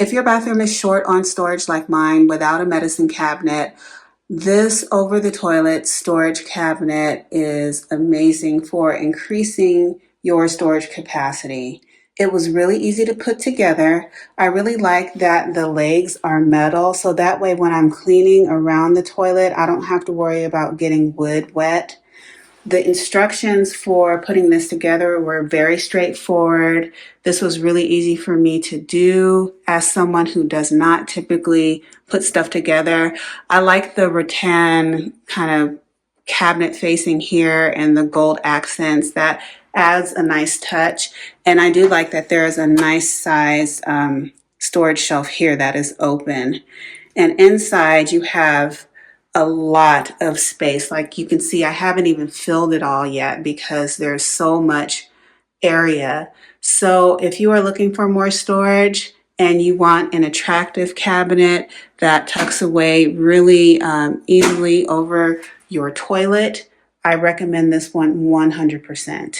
If your bathroom is short on storage like mine without a medicine cabinet, this over the toilet storage cabinet is amazing for increasing your storage capacity. It was really easy to put together. I really like that the legs are metal, so that way when I'm cleaning around the toilet, I don't have to worry about getting wood wet. The instructions for putting this together were very straightforward. This was really easy for me to do as someone who does not typically put stuff together. I like the rattan kind of cabinet facing here and the gold accents. That adds a nice touch. And I do like that there is a nice size storage shelf here that is open. And inside you have a lot of space. Like you can see, I haven't even filled it all yet because there's so much area. So if you are looking for more storage and you want an attractive cabinet that tucks away really easily over your toilet, I recommend this one 100%.